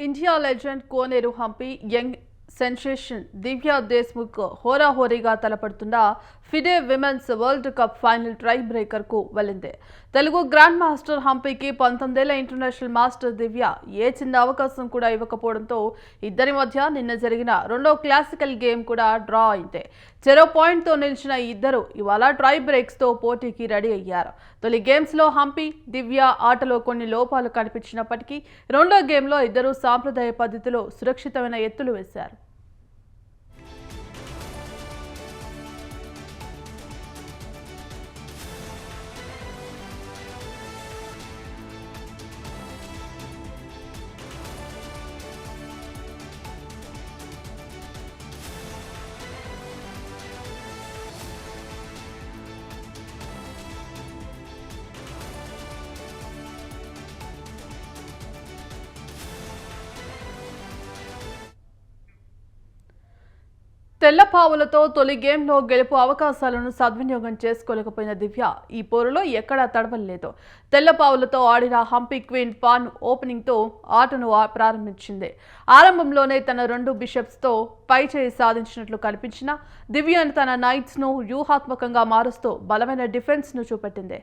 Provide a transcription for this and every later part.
India legend Koneru Humpy young sensation Divya Deshmukh హోరాహోరీగా తలపడుతున్న FIDE women's world cup final tie breaker కు వెళ్లింది. తెలుగు గ్రాండ్ మాస్టర్ హంపీకి 19 ఏళ్ల ఇంటర్నేషనల్ మాస్టర్ దివ్య ఏ చిన్న అవకాశం కూడా ఇవ్వకపోవడంతో ఇద్దరి మధ్య నిన్న జరిగిన రెండో క్లాసికల్ గేమ్ కూడా డ్రా అయింది. చెరో పాయింట్తో నిలిచిన ఇద్దరు ఇవాళ ట్రై బ్రేక్స్ తో పోటీకి రెడీ అయ్యారు. తొలి గేమ్స్ లో హంపి దివ్య ఆటలో కొన్ని లోపాలు కనిపించినప్పటికీ రెండో గేమ్లో ఇద్దరు సాంప్రదాయ పద్ధతిలో సురక్షితమైన ఎత్తులు వేశారు. తెల్లపావులతో తొలి గేమ్లో గెలుపు అవకాశాలను సద్వినియోగం చేసుకోలేకపోయిన దివ్య ఈ పోరులో ఎక్కడా తడవలేదు. తెల్లపావులతో ఆడిన హంపి క్వీన్ పాన్ ఓపెనింగ్తో ఆటను ప్రారంభించింది. ఆరంభంలోనే తన 2 బిషప్స్తో పైచేయి సాధించినట్లు కనిపించిన దివ్య తన నైట్స్ను వ్యూహాత్మకంగా మారుస్తూ బలమైన డిఫెన్స్ను చూపెట్టింది.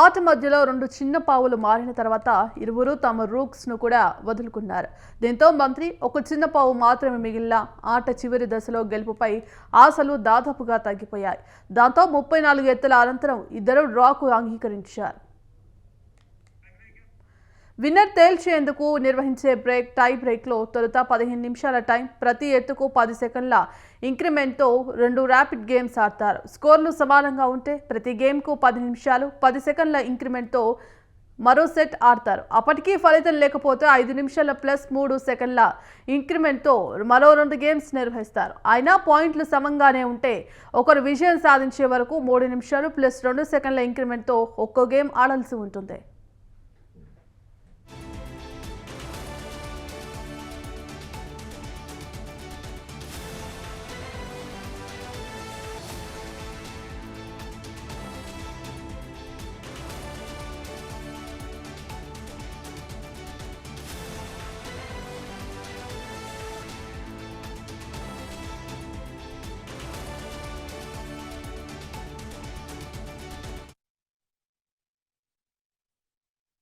ఆట మధ్యలో 2 చిన్న పావులు మారిన తర్వాత ఇరువురు తమ రూక్స్ను కూడా వదులుకున్నారు. దీంతో మంత్రి ఒక చిన్న పావు మాత్రమే మిగిలిన ఆట చివరి దశలో గెలుపుపై ఆశలు దాదాపుగా తగ్గిపోయాయి. దాంతో 34 ఎత్తుల అనంతరం ఇద్దరు డ్రాకు అంగీకరించారు. విన్నర్ తేల్చేందుకు నిర్వహించే టై బ్రేక్లో తొలుత 15 నిమిషాల టైం, ప్రతి ఎత్తుకు 10 సెకండ్ల ఇంక్రిమెంట్తో 2 ర్యాపిడ్ గేమ్స్ ఆడతారు. స్కోర్లు సమానంగా ఉంటే ప్రతి గేమ్కు 10 నిమిషాలు 10 సెకండ్ల ఇంక్రిమెంట్తో మరో సెట్ ఆడతారు. అప్పటికీ ఫలితం లేకపోతే 5 నిమిషాల ప్లస్ 3 సెకండ్ల ఇంక్రిమెంట్తో మరో 2 గేమ్స్ నిర్వహిస్తారు. అయినా పాయింట్లు సమంగానే ఉంటే ఒకరు విజయం సాధించే వరకు 3 నిమిషాలు ప్లస్ 2 సెకండ్ల ఇంక్రిమెంట్తో ఒక్కో గేమ్ ఆడాల్సి ఉంటుంది.